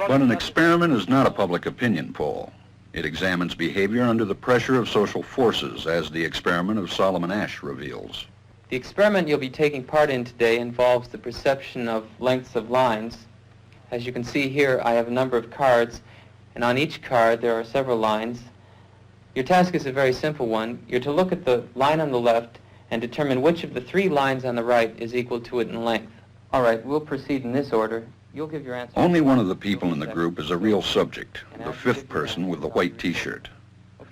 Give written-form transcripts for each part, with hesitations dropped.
But an experiment is not a public opinion poll. It examines behavior under the pressure of social forces, as the experiment of Solomon Asch reveals. The experiment you'll be taking part in today involves the perception of lengths of lines. As you can see here, I have a number of cards, and on each card there are several lines. Your task is a very simple one. You're to look at the line on the left and determine which of the three lines on the right is equal to it in length. All right, we'll proceed in this order. You'll give your answer. Only one of the people in the group is a real subject, the fifth person with the white T-shirt.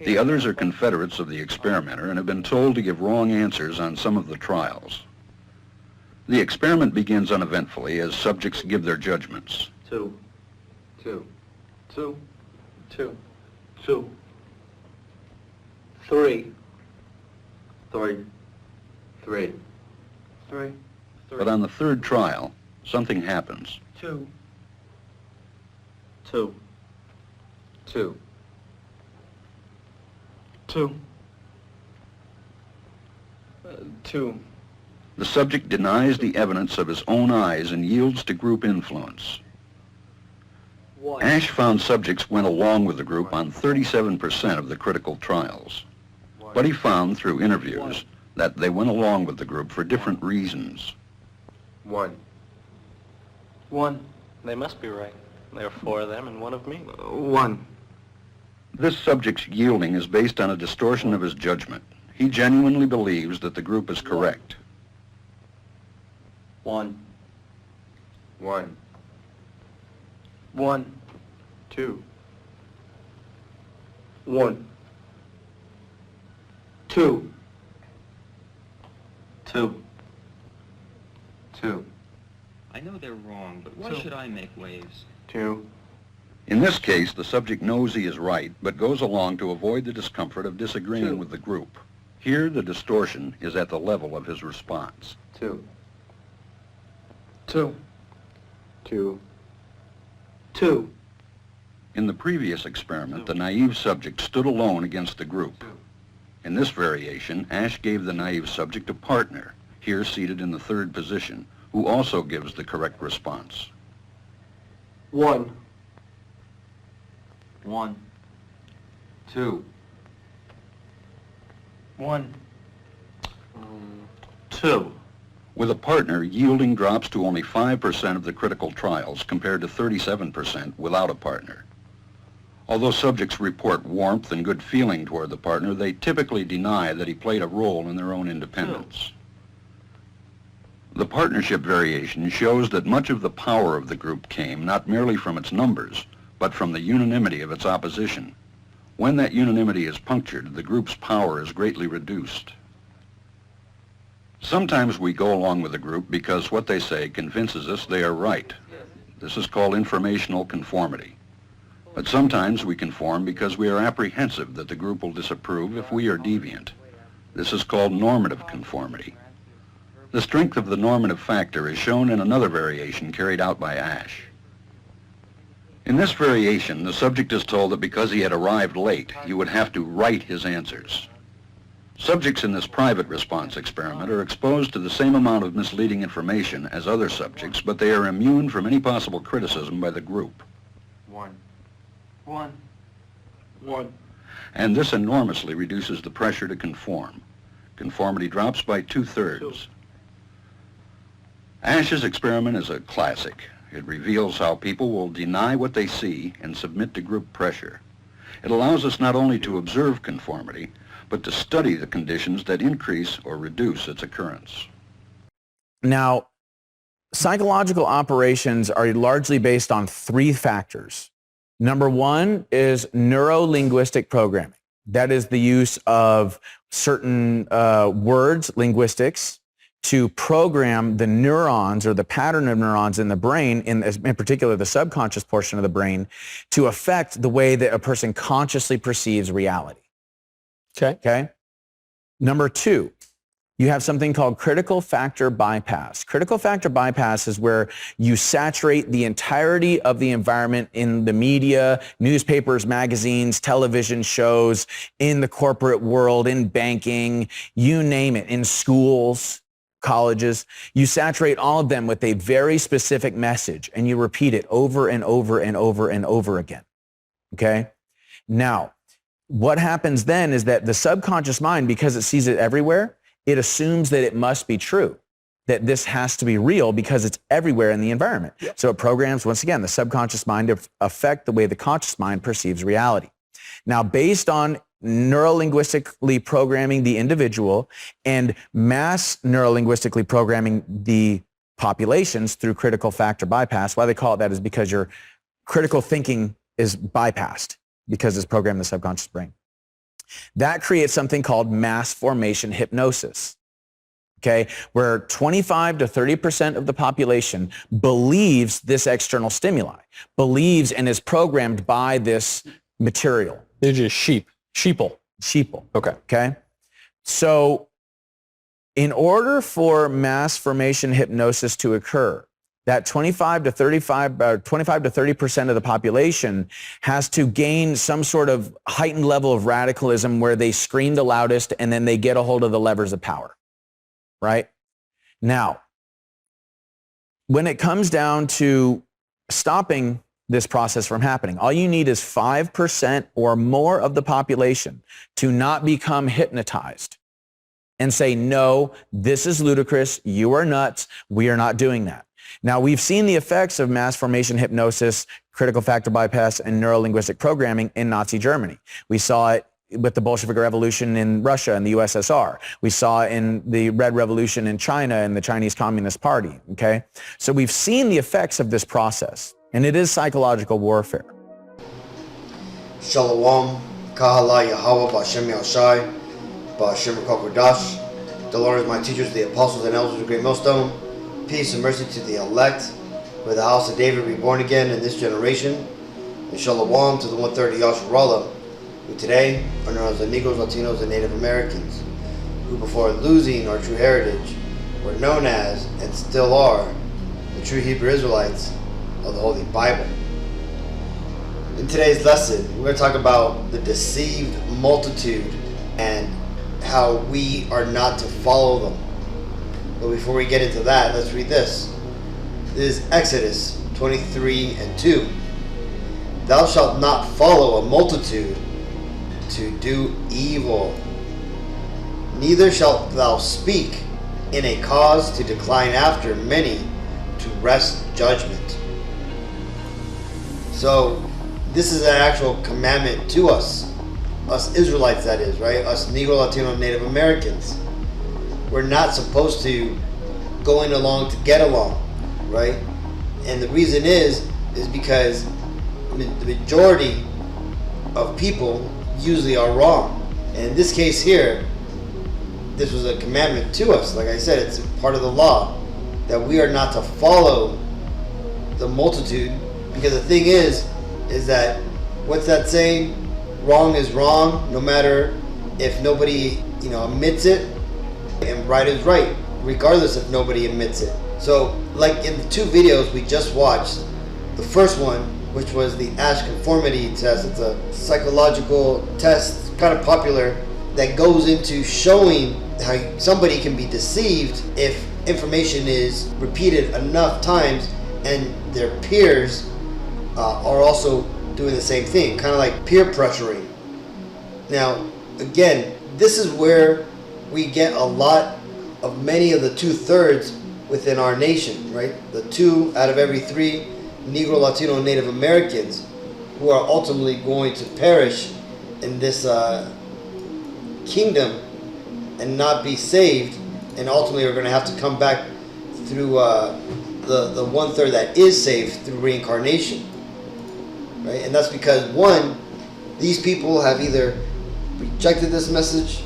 The others are confederates of the experimenter and have been told to give wrong answers on some of the trials. The experiment begins uneventfully as subjects give their judgments. 2, 2, 2, 2, 2, 3, 3, 3, 3, But on the third trial, something happens. 2, 2, 2, 2, 2. The subject denies the evidence of his own eyes and yields to group influence. 1. Asch found subjects went along with the group on 37% of the critical trials. But he found through interviews that they went along with the group for different reasons. 1. 1. They must be right. There are 4 of them and 1 of me. 1. This subject's yielding is based on a distortion of his judgment. He genuinely believes that the group is correct. 1. 1. 1. 2. 1. 2. 2. 2. I know they're wrong, but why should I make waves? 2. In this case, the subject knows he is right, but goes along to avoid the discomfort of disagreeing 2. with the group. Here, the distortion is at the level of his response. 2. 2. 2. 2. In the previous experiment, the naive subject stood alone against the group. In this variation, Asch gave the naive subject a partner, here seated in the third position, who also gives the correct response. 1. 1. 2. 1. 2. With a partner, yielding drops to only 5% of the critical trials compared to 37% without a partner. Although subjects report warmth and good feeling toward the partner, they typically deny that he played a role in their own independence. The partnership variation shows that much of the power of the group came not merely from its numbers, but from the unanimity of its opposition. When that unanimity is punctured, the group's power is greatly reduced. Sometimes we go along with the group because what they say convinces us they are right. This is called informational conformity. But sometimes we conform because we are apprehensive that the group will disapprove if we are deviant. This is called normative conformity. The strength of the normative factor is shown in another variation carried out by Asch. In this variation, the subject is told that because he had arrived late, he would have to write his answers. Subjects in this private response experiment are exposed to the same amount of misleading information as other subjects, but they are immune from any possible criticism by the group. 1. 1. 1. And this enormously reduces the pressure to conform. Conformity drops by 2/3. Asch's experiment is a classic. It reveals how people will deny what they see and submit to group pressure. It allows us not only to observe conformity, but to study the conditions that increase or reduce its occurrence. Now, psychological operations are largely based on 3 factors. Number 1 is neuro-linguistic programming. That is the use of certain words, linguistics, to program the neurons or the pattern of neurons in the brain, in particular the subconscious portion of the brain, to affect the way that a person consciously perceives reality. Okay? Number 2, you have something called critical factor bypass. Critical factor bypass is where you saturate the entirety of the environment in the media, newspapers, magazines, television shows, in the corporate world, in banking, you name it, in schools. colleges, you saturate all of them with a very specific message and you repeat it over and over and over and over again. Okay? Now, what happens then is that the subconscious mind, because it sees it everywhere, it assumes that it must be true, that this has to be real because it's everywhere in the environment. Yep. So it programs, once again, the subconscious mind to affect the way the conscious mind perceives reality. Now, based on neurolinguistically programming the individual and mass neurolinguistically programming the populations through critical factor bypass, why they call it that is because your critical thinking is bypassed because it's programmed in the subconscious brain. That creates something called mass formation hypnosis. Okay, where 25 to 30% of the population believes this external stimuli, believes and is programmed by this material. They're just sheeple. Okay. So in order for mass formation hypnosis to occur, that 25 to 30% of the population has to gain some sort of heightened level of radicalism where they scream the loudest and then they get a hold of the levers of power. Right? Now, when it comes down to stopping this process from happening, all you need is 5% or more of the population to not become hypnotized and say, no, this is ludicrous, you are nuts, we are not doing that. Now, we've seen the effects of mass formation hypnosis, critical factor bypass, and neurolinguistic programming in Nazi Germany. We saw it with the Bolshevik Revolution in Russia and the USSR. We saw it in the Red Revolution in China and the Chinese Communist Party, okay? So we've seen the effects of this process, and it is psychological warfare. Shalom, Kahala Yahweh, Ba'Shem Yahushai, Ba'Shem Kokodash. The Lord is my teachers, the apostles and elders of the great millstone. Peace and mercy to the elect. May the house of David be born again in this generation. And shalom to the 130 Yasharallah, who today are known as the Negroes, Latinos, and Native Americans, who before losing our true heritage were known as, and still are, the true Hebrew Israelites of the Holy Bible. In today's lesson, we're going to talk about the deceived multitude and how we are not to follow them. But before we get into that, let's read this. This is Exodus 23:2. Thou shalt not follow a multitude to do evil, neither shalt thou speak in a cause to decline after many to wrest judgment. So this is an actual commandment to us Israelites, that is, right? Us Negro, Latino, and Native Americans. We're not supposed to going along to get along, right? And the reason is because the majority of people usually are wrong. And in this case here, this was a commandment to us. Like I said, it's part of the law that we are not to follow the multitude, because the thing is that, what's that saying? Wrong is wrong, no matter if nobody, admits it, and right is right, regardless if nobody admits it. So, like in the two videos we just watched, the first one, which was the Asch conformity test, it's a psychological test, kind of popular, that goes into showing how somebody can be deceived if information is repeated enough times and their peers are also doing the same thing, kind of like peer pressuring. Now, again, this is where we get a lot of many of the 2/3 within our nation, right? The 2 out of every 3 Negro, Latino, and Native Americans who are ultimately going to perish in this kingdom and not be saved, and ultimately are going to have to come back through the 1/3 that is saved through reincarnation, right? And that's because, one, these people have either rejected this message,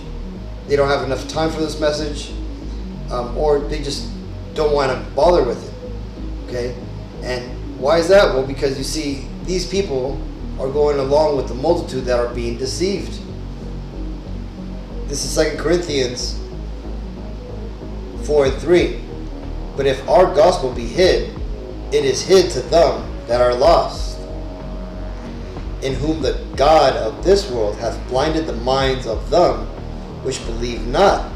they don't have enough time for this message, or they just don't want to bother with it, okay? And why is that? Well, because you see, these people are going along with the multitude that are being deceived. This is 2 Corinthians 4:3. But if our gospel be hid, it is hid to them that are lost, in whom the God of this world hath blinded the minds of them which believe not,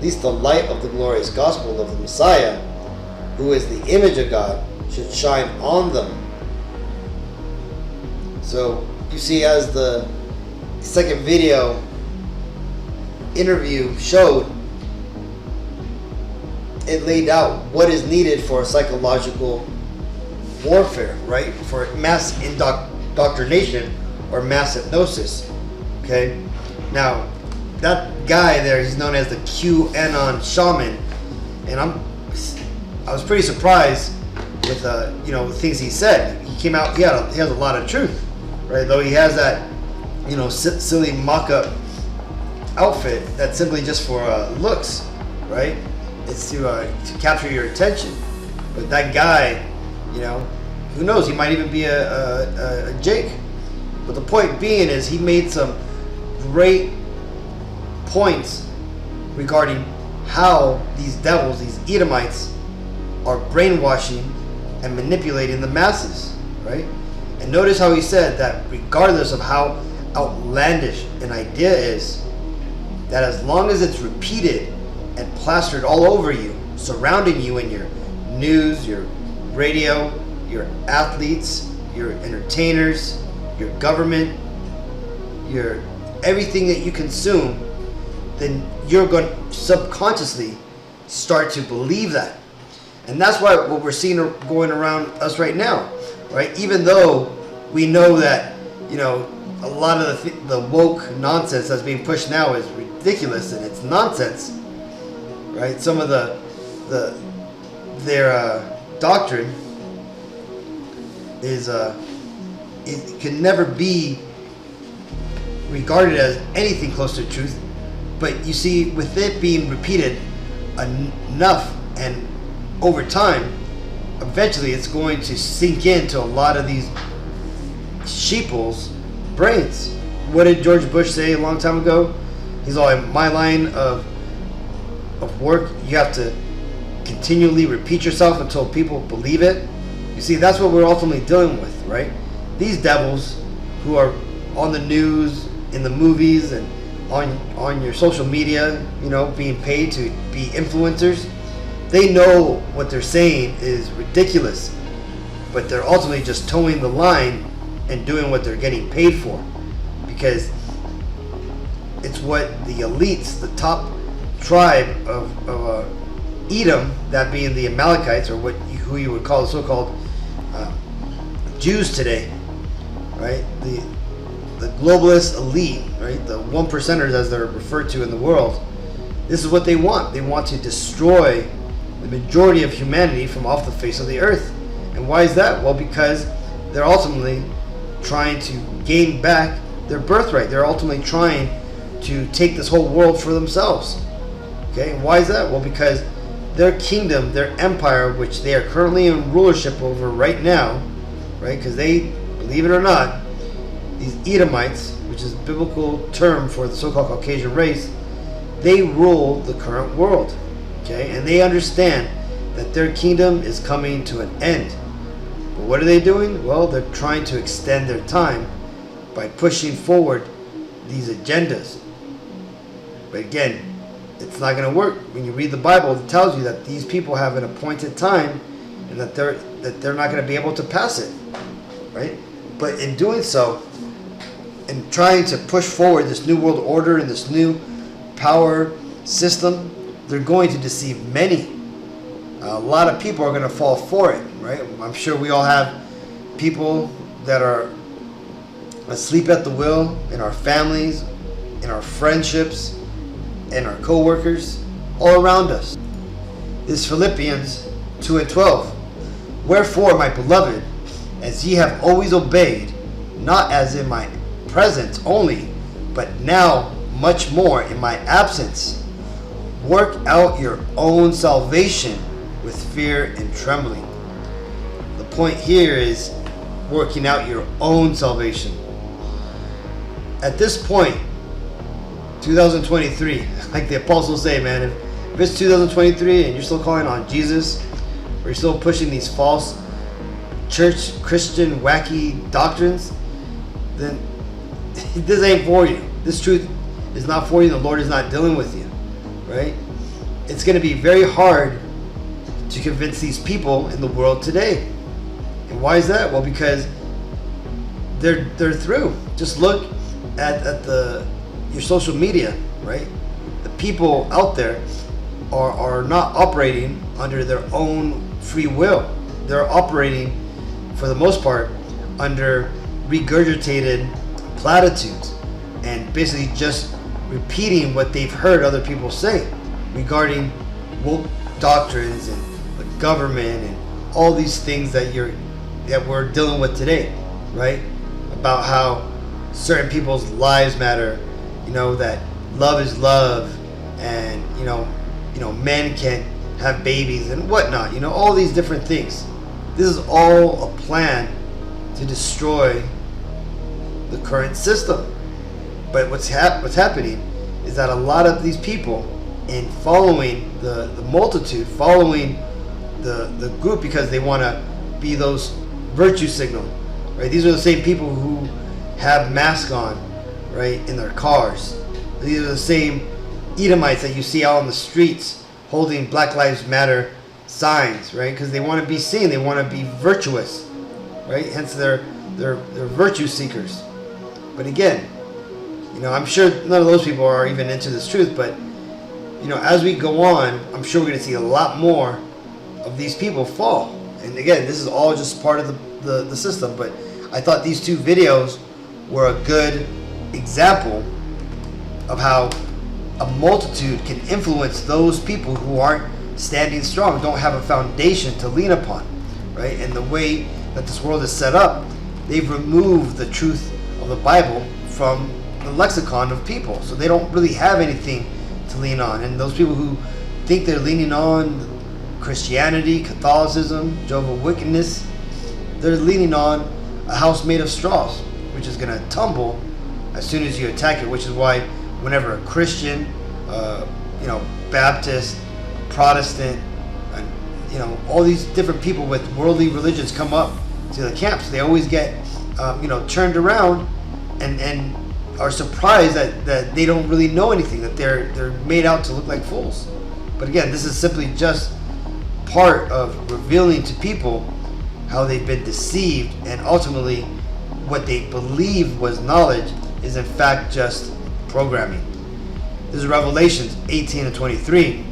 at least the light of the glorious gospel of the Messiah, who is the image of God, should shine on them. So you see, as the second video interview showed, it laid out what is needed for psychological warfare, right? For mass indoctrination or mass hypnosis. Okay? Now, that guy there, he's known as the QAnon shaman, and I was pretty surprised with the things he said. He came out, he has a lot of truth, right? Though he has that silly mock-up outfit that's simply just for looks, right? It's to capture your attention. But that guy, who knows? He might even be a Jake. But the point being is, he made some great points regarding how these devils, these Edomites, are brainwashing and manipulating the masses, right? And notice how he said that regardless of how outlandish an idea is, that as long as it's repeated and plastered all over you, surrounding you in your news, your radio, your athletes, your entertainers, your government, your everything that you consume, then you're going to subconsciously start to believe that. And that's why what we're seeing going around us right now, right? Even though we know that, a lot of the woke nonsense that's being pushed now is ridiculous and it's nonsense, right? Some of their doctrine is it can never be regarded as anything close to truth. But you see, with it being repeated enough and over time, eventually it's going to sink into a lot of these sheeples' brains. What did George Bush say a long time ago? He's all, in my line of work, you have to continually repeat yourself until people believe it. You see, that's what we're ultimately dealing with, right? These devils who are on the news, in the movies, and on your social media, being paid to be influencers, they know what they're saying is ridiculous, but they're ultimately just towing the line and doing what they're getting paid for, because it's what the elites, the top tribe of Edom, that being the Amalekites, or who you would call the so-called Jews today, right? The globalist elite, right? The 1%ers, as they're referred to in the world. This is what they want. They want to destroy the majority of humanity from off the face of the earth. And why is that? Well, because they're ultimately trying to gain back their birthright. They're ultimately trying to take this whole world for themselves. Okay, and why is that? Well, because their kingdom, their empire, which they are currently in rulership over right now, right? Because they, believe it or not, these Edomites, which is a biblical term for the so-called Caucasian race, they rule the current world. Okay, and they understand that their kingdom is coming to an end. But what are they doing? Well, they're trying to extend their time by pushing forward these agendas. But again, it's not going to work. When you read the Bible, it tells you that these people have an appointed time and that they're not going to be able to pass it, right? But in doing so, in trying to push forward this new world order and this new power system, they're going to deceive many. A lot of people are going to fall for it, right? I'm sure we all have people that are asleep at the wheel in our families, in our friendships, and our co-workers, all around us. This is Philippians 2:12. Wherefore, my beloved, as ye have always obeyed, not as in my presence only, but now much more in my absence, work out your own salvation with fear and trembling. The point here is working out your own salvation. At this point, 2023, like the apostles say, man, if it's 2023 and you're still calling on Jesus, or you're still pushing these false church, Christian, wacky doctrines, then this ain't for you. This truth is not for you. The Lord is not dealing with you, right? it's going to be very hard to convince these people in the world today. And why is that? Well, because they're through. Just look at your social media, right? The people out there are not operating under their own free will. They're operating, for the most part, under regurgitated platitudes and basically just repeating what they've heard other people say regarding woke doctrines and the government and all these things that we're dealing with today, right? About how certain people's lives matter, that love is love, and men can have babies and whatnot, all these different things. This is all a plan to destroy the current system. But what's happening is that a lot of these people, in following the multitude, following the group because they want to be those virtue signal, right? These are the same people who have masks on, right, in their cars. These are the same Edomites that you see out on the streets holding Black Lives Matter signs, right? Because they want to be seen, they want to be virtuous, right? Hence they're virtue seekers. But again, I'm sure none of those people are even into this truth, but as we go on, I'm sure we're going to see a lot more of these people fall. And again, this is all just part of the system, but I thought these two videos were a good example of how a multitude can influence those people who aren't standing strong, don't have a foundation to lean upon, right? And the way that this world is set up, they've removed the truth of the Bible from the lexicon of people, so they don't really have anything to lean on. And those people who think they're leaning on Christianity, Catholicism, Jehovah's Wickedness, they're leaning on a house made of straws, which is going to tumble as soon as you attack it. Which is why whenever a Christian, Baptist, Protestant, and all these different people with worldly religions come up to the camps, they always get turned around and are surprised that they don't really know anything, that they're made out to look like fools. But again, this is simply just part of revealing to people how they've been deceived, and ultimately what they believed was knowledge is in fact just programming. This is Revelations 18:23.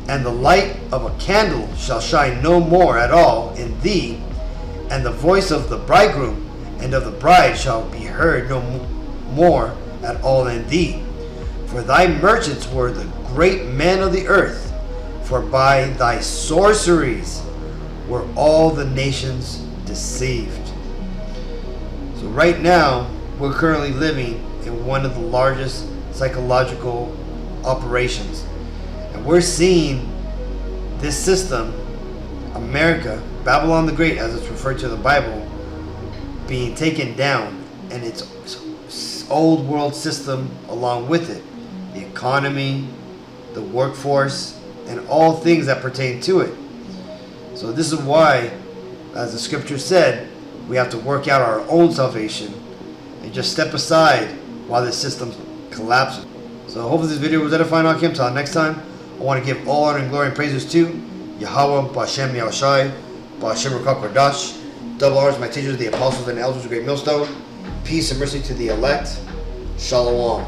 And the light of a candle shall shine no more at all in thee, and the voice of the bridegroom and of the bride shall be heard no more at all in thee. For thy merchants were the great men of the earth, for by thy sorceries were all the nations deceived. So right now, we're currently living in one of the largest psychological operations. And we're seeing this system, America, Babylon the Great, as it's referred to in the Bible, being taken down, and its old world system along with it. The economy, the workforce, and all things that pertain to it. So this is why, as the scripture said, we have to work out our own salvation and just step aside while this system collapses. So hopefully this video was edifying. Until next time, I want to give all honor and glory and praises to Yahweh, Ba'Shem Yahushai, Ba'Shem Ruach HaKodesh. Double honors to my teachers, the apostles and elders of Great Millstone. Peace and mercy to the elect. Shalom.